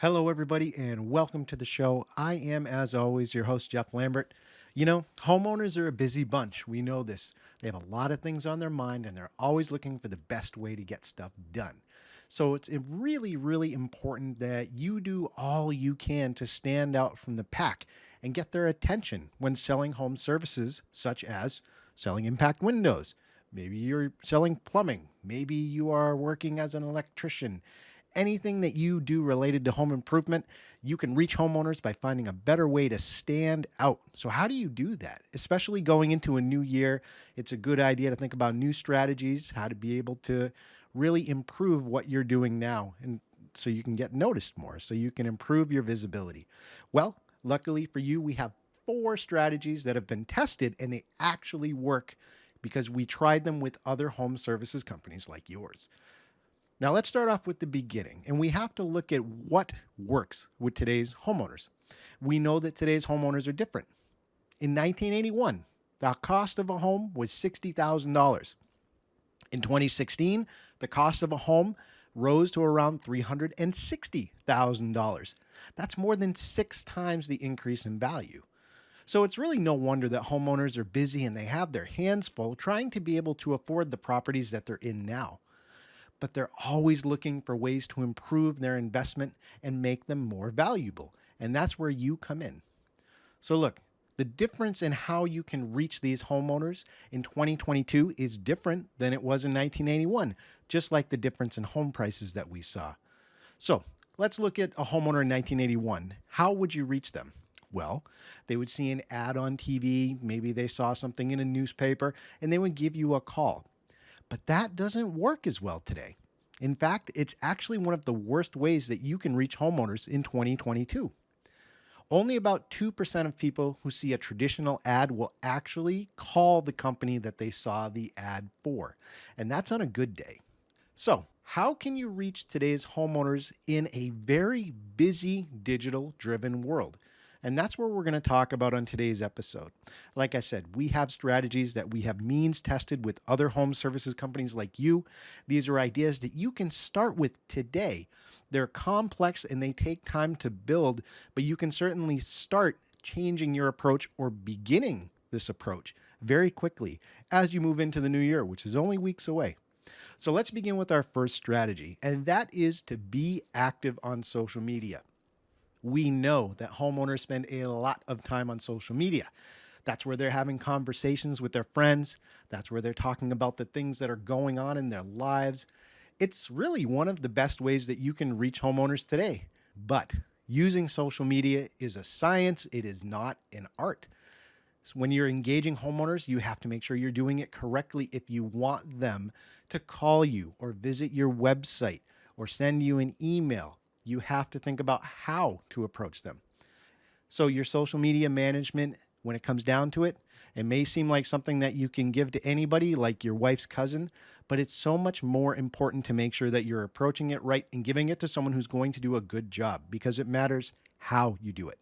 Hello, everybody, and welcome to the show. I am, as always, your host, Jeff Lambert. You know, homeowners are a busy bunch. We know this. They have a lot of things on their mind, and they're always looking for the best way to get stuff done. So it's really, really important that you do all you can to stand out from the pack and get their attention when selling home services, such as selling impact windows. Maybe you're selling plumbing. Maybe you are working as an electrician. Anything that you do related to home improvement, you can reach homeowners by finding a better way to stand out. So, how do you do that? Especially going into a new year, it's a good idea to think about new strategies, how to be able to really improve what you're doing now, and so you can get noticed more, so you can improve your visibility. Well, luckily for you, we have four strategies that have been tested and they actually work because we tried them with other home services companies like yours. Now, let's start off with the beginning, and we have to look at what works with today's homeowners. We know that today's homeowners are different. In 1981, the cost of a home was $60,000. In 2016, the cost of a home rose to around $360,000. That's more than 6 times the increase in value. So it's really no wonder that homeowners are busy and they have their hands full trying to be able to afford the properties that they're in now, but they're always looking for ways to improve their investment and make them more valuable. And that's where you come in. So look, the difference in how you can reach these homeowners in 2022 is different than it was in 1981, just like the difference in home prices that we saw. So let's look at a homeowner in 1981. How would you reach them? Well, they would see an ad on TV, maybe they saw something in a newspaper, and they would give you a call. But that doesn't work as well today. In fact, it's actually one of the worst ways that you can reach homeowners in 2022. Only about 2% of people who see a traditional ad will actually call the company that they saw the ad for. And that's on a good day. So, how can you reach today's homeowners in a very busy digital driven world? And that's what we're going to talk about on today's episode. Like I said, we have strategies that we have means tested with other home services companies like you. These are ideas that you can start with today. They're complex and they take time to build, but you can certainly start changing your approach or beginning this approach very quickly as you move into the new year, which is only weeks away. So let's begin with our first strategy, and that is to be active on social media. We know that homeowners spend a lot of time on social media. That's where they're having conversations with their friends. That's where they're talking about the things that are going on in their lives. It's really one of the best ways that you can reach homeowners today. But using social media is a science, it is not an art. So when you're engaging homeowners, you have to make sure you're doing it correctly if you want them to call you or visit your website or send you an email. You have to think about how to approach them. So your social media management, when it comes down to it, it may seem like something that you can give to anybody, like your wife's cousin, but it's so much more important to make sure that you're approaching it right and giving it to someone who's going to do a good job, because it matters how you do it.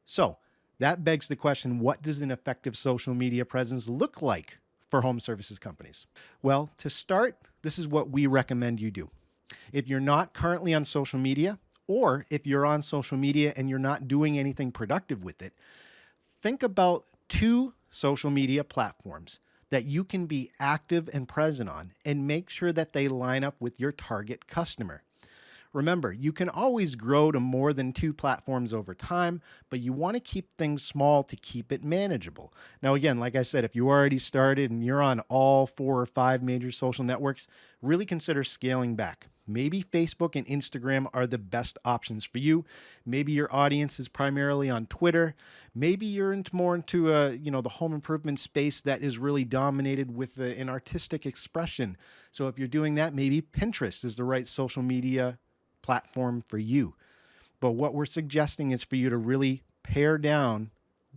So that begs the question, what does an effective social media presence look like for home services companies? Well, to start, this is what we recommend you do. If you're not currently on social media, or if you're on social media and you're not doing anything productive with it, think about 2 social media platforms that you can be active and present on and make sure that they line up with your target customer. Remember, you can always grow to more than 2 platforms over time, but you want to keep things small to keep it manageable. Now, again, like I said, if you already started and you're on all 4 or 5 major social networks, really consider scaling back. Maybe Facebook and Instagram are the best options for you. Maybe your audience is primarily on Twitter. Maybe you're more into the home improvement space that is really dominated with an artistic expression. So if you're doing that, maybe Pinterest is the right social media platform for you. But what we're suggesting is for you to really pare down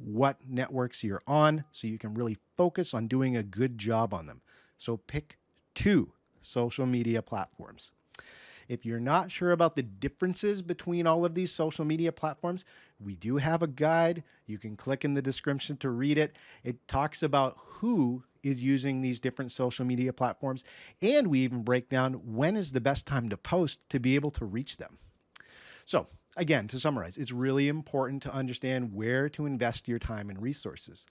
what networks you're on so you can really focus on doing a good job on them. So pick 2 social media platforms. If you're not sure about the differences between all of these social media platforms, we do have a guide. You can click in the description to read it. It talks about who is using these different social media platforms, and we even break down when is the best time to post to be able to reach them. So, again, to summarize, it's really important to understand where to invest your time and resources.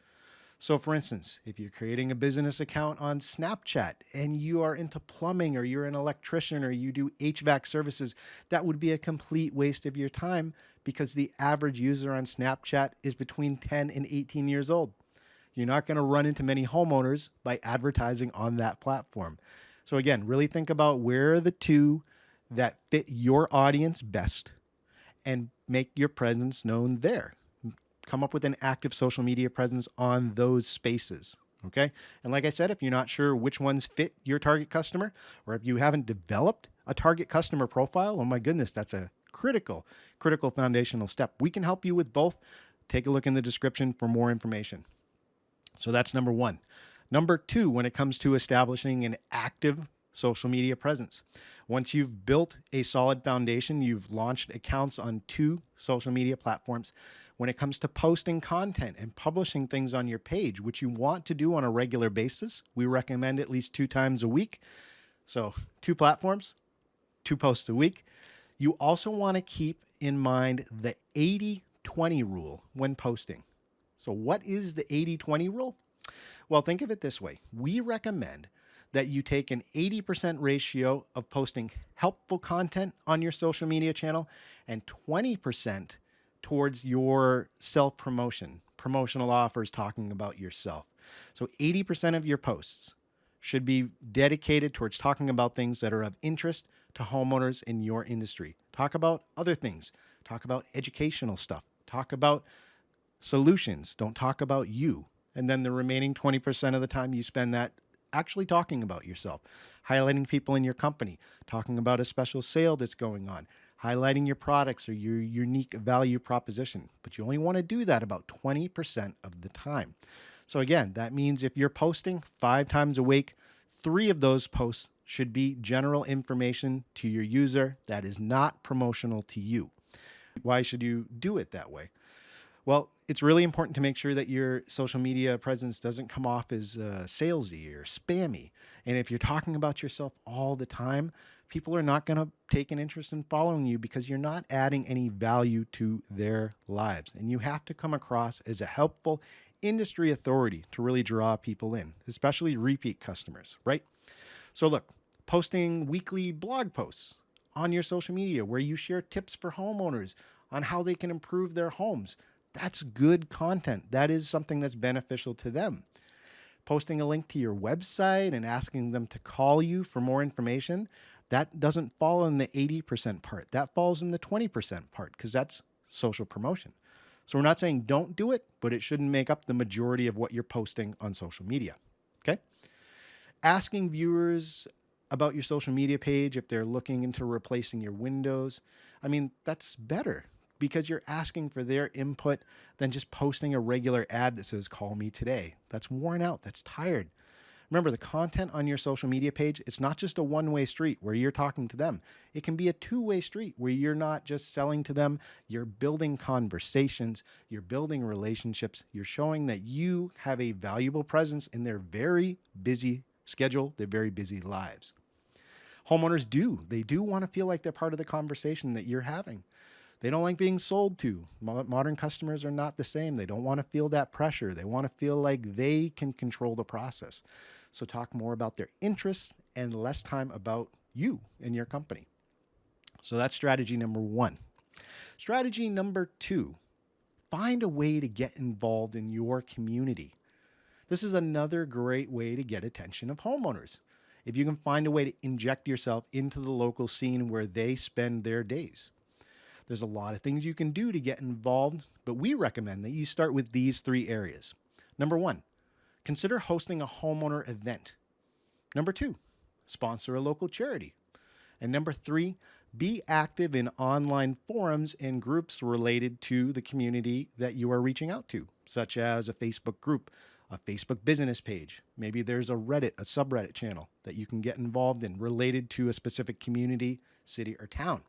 So, for instance, if you're creating a business account on Snapchat and you are into plumbing or you're an electrician or you do HVAC services, that would be a complete waste of your time because the average user on Snapchat is between 10 and 18 years old. You're not going to run into many homeowners by advertising on that platform. So, again, really think about where are the two that fit your audience best and make your presence known there. Come up with an active social media presence on those spaces. Okay. And like I said, if you're not sure which ones fit your target customer, or if you haven't developed a target customer profile, oh my goodness, that's a critical foundational step. We can help you with both. Take a look in the description for more information. So that's number one. Number two, when it comes to establishing an active social media presence. Once you've built a solid foundation, you've launched accounts on 2 social media platforms. When it comes to posting content and publishing things on your page, which you want to do on a regular basis, we recommend at least 2 times a week. So 2 platforms, 2 posts a week. You also want to keep in mind the 80-20 rule when posting. So what is the 80-20 rule? Well, think of it this way. We recommend that you take an 80% ratio of posting helpful content on your social media channel and 20% towards your self-promotion, promotional offers talking about yourself. So 80% of your posts should be dedicated towards talking about things that are of interest to homeowners in your industry. Talk about other things. Talk about educational stuff. Talk about solutions. Don't talk about you. And then the remaining 20% of the time you spend that actually talking about yourself, highlighting people in your company, talking about a special sale that's going on, highlighting your products or your unique value proposition. But you only want to do that about 20% of the time. So again, that means if you're posting 5 times a week, 3 of those posts should be general information to your user that is not promotional to you. Why should you do it that way? Well, it's really important to make sure that your social media presence doesn't come off as salesy or spammy. And if you're talking about yourself all the time, people are not going to take an interest in following you because you're not adding any value to their lives. And you have to come across as a helpful industry authority to really draw people in, especially repeat customers, right? So look, posting weekly blog posts on your social media where you share tips for homeowners on how they can improve their homes. That's good content. That is something that's beneficial to them. Posting a link to your website and asking them to call you for more information, that doesn't fall in the 80% part. That falls in the 20% part because that's social promotion. So we're not saying don't do it, but it shouldn't make up the majority of what you're posting on social media. Okay? Asking viewers about your social media page if they're looking into replacing your windows, I mean, that's better, because you're asking for their input than just posting a regular ad that says, call me today. That's worn out. That's tired. Remember, the content on your social media page, it's not just a one-way street where you're talking to them. It can be a two-way street where you're not just selling to them. You're building conversations. You're building relationships. You're showing that you have a valuable presence in their very busy schedule, their very busy lives. Homeowners they do want to feel like they're part of the conversation that you're having. They don't like being sold to. Modern customers are not the same. They don't want to feel that pressure. They want to feel like they can control the process. So talk more about their interests and less time about you and your company. So that's strategy number 1. Strategy number 2, find a way to get involved in your community. This is another great way to get attention of homeowners. If you can find a way to inject yourself into the local scene where they spend their days. There's a lot of things you can do to get involved, but we recommend that you start with these 3 areas. Number 1, consider hosting a homeowner event. Number 2, sponsor a local charity. And number 3, be active in online forums and groups related to the community that you are reaching out to, such as a Facebook group, a Facebook business page. Maybe there's a Reddit, a subreddit channel that you can get involved in related to a specific community, city, or town.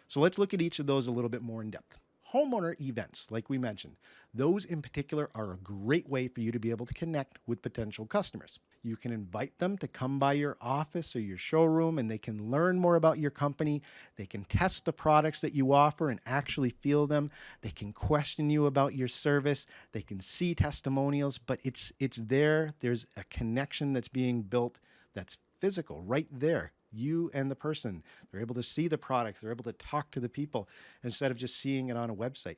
So let's look at each of those a little bit more in depth. Homeowner events, like we mentioned, those in particular are a great way for you to be able to connect with potential customers. You can invite them to come by your office or your showroom and they can learn more about your company. They can test the products that you offer and actually feel them. They can question you about your service. They can see testimonials, but it's there. There's a connection that's being built that's physical right there. You and the person. They're able to see the products. They're able to talk to the people instead of just seeing it on a website.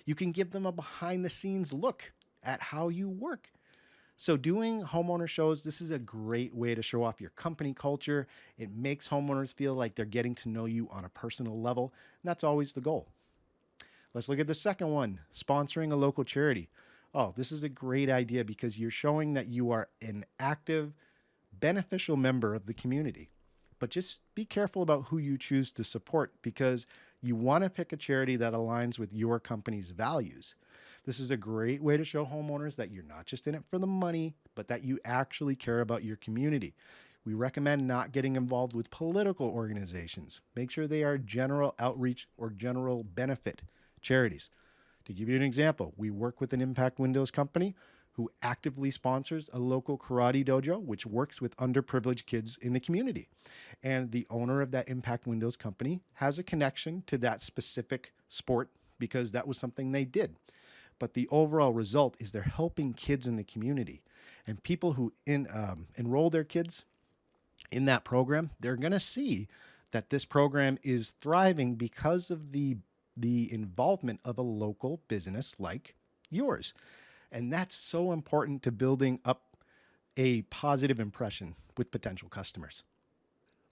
You can give them a behind the scenes look at how you work. So doing homeowner shows, this is a great way to show off your company culture. It makes homeowners feel like they're getting to know you on a personal level. And that's always the goal. Let's look at the second one, sponsoring a local charity. Oh, this is a great idea because you're showing that you are an active, beneficial member of the community. But just be careful about who you choose to support because you want to pick a charity that aligns with your company's values. This is a great way to show homeowners that you're not just in it for the money, but that you actually care about your community. We recommend not getting involved with political organizations. Make sure they are general outreach or general benefit charities. To give you an example, we work with an Impact Windows company who actively sponsors a local karate dojo, which works with underprivileged kids in the community. And the owner of that Impact Windows company has a connection to that specific sport because that was something they did. But the overall result is they're helping kids in the community. And people who enroll their kids in that program, they're going to see that this program is thriving because of the involvement of a local business like yours. And that's so important to building up a positive impression with potential customers.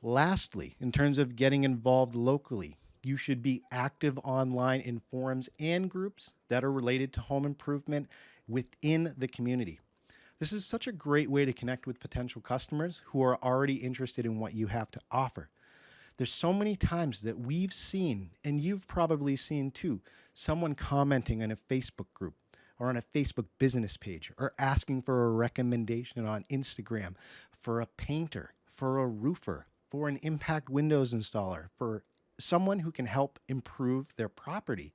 Lastly, in terms of getting involved locally, you should be active online in forums and groups that are related to home improvement within the community. This is such a great way to connect with potential customers who are already interested in what you have to offer. There's so many times that we've seen, and you've probably seen too, someone commenting in a Facebook group or on a Facebook business page or asking for a recommendation on Instagram for a painter, for a roofer, for an Impact Windows installer, for someone who can help improve their property.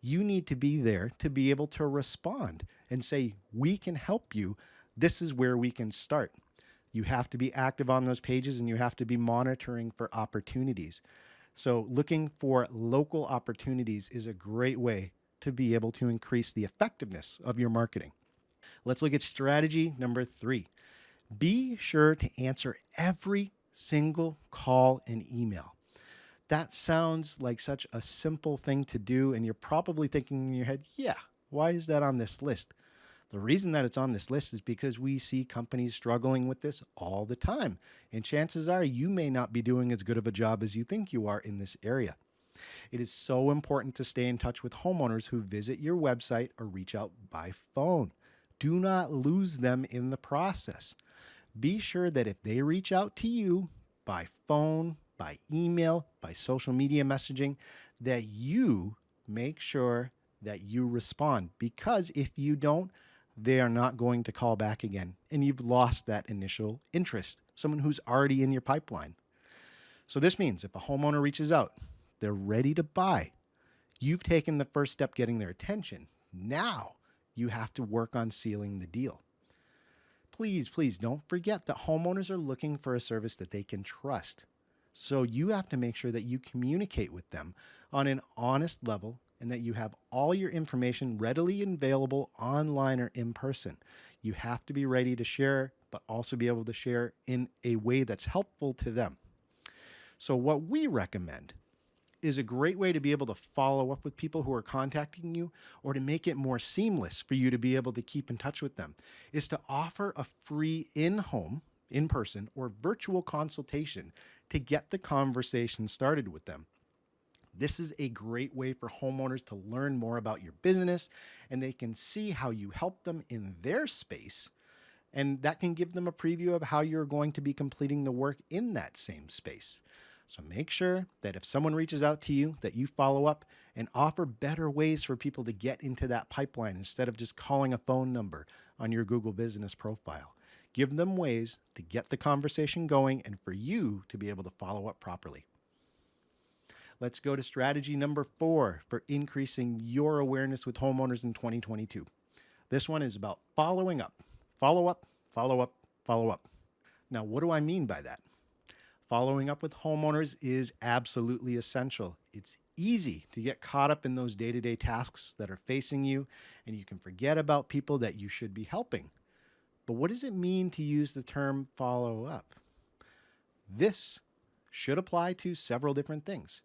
You need to be there to be able to respond and say, we can help you. This is where we can start. You have to be active on those pages and you have to be monitoring for opportunities. So looking for local opportunities is a great way to be able to increase the effectiveness of your marketing. Let's look at strategy number 3. Be sure to answer every single call and email. That sounds like such a simple thing to do, and you're probably thinking in your head, yeah, why is that on this list? The reason that it's on this list is because we see companies struggling with this all the time. And chances are you may not be doing as good of a job as you think you are in this area. It is so important to stay in touch with homeowners who visit your website or reach out by phone. Do not lose them in the process. Be sure that if they reach out to you by phone, by email, by social media messaging, that you make sure that you respond. Because if you don't, they are not going to call back again. And you've lost that initial interest, someone who's already in your pipeline. So this means if a homeowner reaches out, they're ready to buy. You've taken the first step getting their attention. Now you have to work on sealing the deal. Please don't forget that homeowners are looking for a service that they can trust. So you have to make sure that you communicate with them on an honest level and that you have all your information readily available online or in person. You have to be ready to share, but also be able to share in a way that's helpful to them. So what we recommend is a great way to be able to follow up with people who are contacting you or to make it more seamless for you to be able to keep in touch with them is to offer a free in-home, in-person, or virtual consultation to get the conversation started with them. This is a great way for homeowners to learn more about your business and they can see how you help them in their space. And that can give them a preview of how you're going to be completing the work in that same space. So make sure that if someone reaches out to you, that you follow up and offer better ways for people to get into that pipeline instead of just calling a phone number on your Google business profile. Give them ways to get the conversation going and for you to be able to follow up properly. Let's go to strategy number 4 for increasing your awareness with homeowners in 2022. This one is about following up. Follow up, follow up, follow up. Now, what do I mean by that? Following up with homeowners is absolutely essential. It's easy to get caught up in those day-to-day tasks that are facing you, and you can forget about people that you should be helping. But what does it mean to use the term follow up? This should apply to several different things.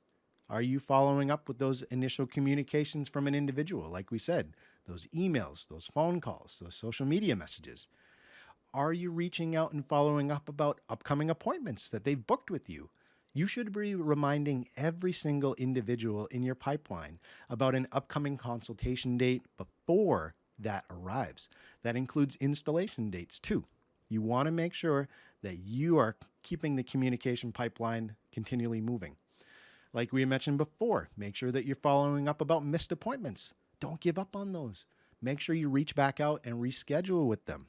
Are you following up with those initial communications from an individual, like we said, those emails, those phone calls, those social media messages? Are you reaching out and following up about upcoming appointments that they've booked with you? You should be reminding every single individual in your pipeline about an upcoming consultation date before that arrives. That includes installation dates too. You want to make sure that you are keeping the communication pipeline continually moving. Like we mentioned before, make sure that you're following up about missed appointments. Don't give up on those. Make sure you reach back out and reschedule with them.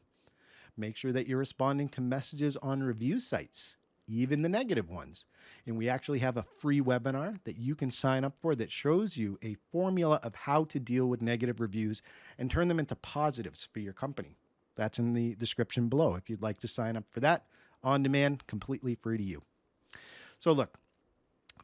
Make sure that you're responding to messages on review sites, even the negative ones. And we actually have a free webinar that you can sign up for that shows you a formula of how to deal with negative reviews and turn them into positives for your company. That's in the description below if you'd like to sign up for that. On demand, completely free to you. So look,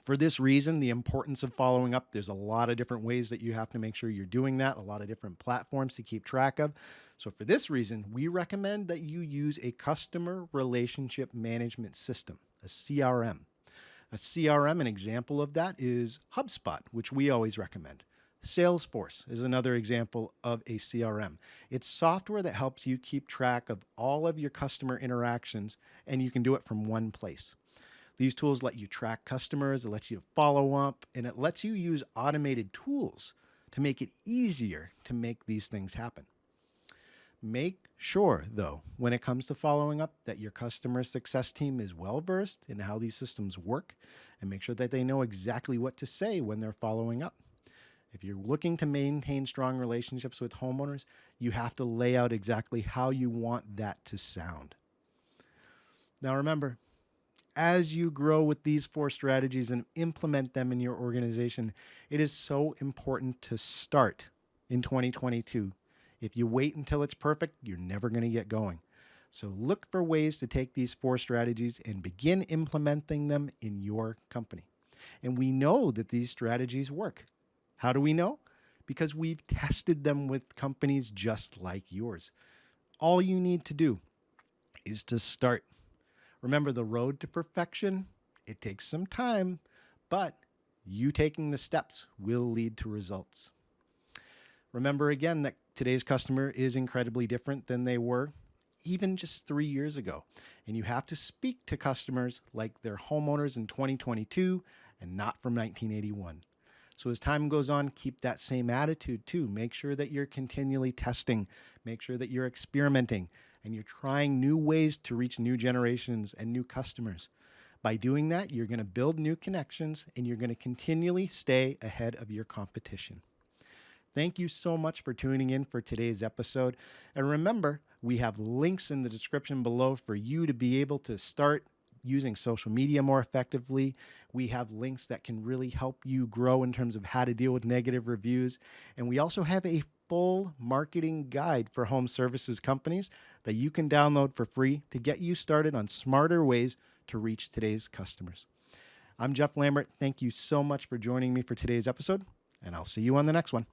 for this reason, the importance of following up, there's a lot of different ways that you have to make sure you're doing that, a lot of different platforms to keep track of. So for this reason, we recommend that you use a customer relationship management system, a CRM. A CRM, an example of that is HubSpot, which we always recommend. Salesforce is another example of a CRM. It's software that helps you keep track of all of your customer interactions, and you can do it from one place. These tools let you track customers, it lets you follow up, and it lets you use automated tools to make it easier to make these things happen. Make sure, though, when it comes to following up, that your customer success team is well-versed in how these systems work, and make sure that they know exactly what to say when they're following up. If you're looking to maintain strong relationships with homeowners, you have to lay out exactly how you want that to sound. Now remember, as you grow with these 4 strategies and implement them in your organization, it is so important to start in 2022. If you wait until it's perfect, you're never going to get going. So look for ways to take these 4 strategies and begin implementing them in your company. And we know that these strategies work. How do we know? Because we've tested them with companies just like yours. All you need to do is to start. Remember, the road to perfection, it takes some time, but you taking the steps will lead to results. Remember again that today's customer is incredibly different than they were even just 3 years ago. And you have to speak to customers like they're homeowners in 2022 and not from 1981. So as time goes on, keep that same attitude too. Make sure that you're continually testing. Make sure that you're experimenting and you're trying new ways to reach new generations and new customers. By doing that, you're going to build new connections and you're going to continually stay ahead of your competition. Thank you so much for tuning in for today's episode. And remember, we have links in the description below for you to be able to start using social media more effectively. We have links that can really help you grow in terms of how to deal with negative reviews. And we also have a full marketing guide for home services companies that you can download for free to get you started on smarter ways to reach today's customers. I'm Jeff Lambert. Thank you so much for joining me for today's episode, and I'll see you on the next one.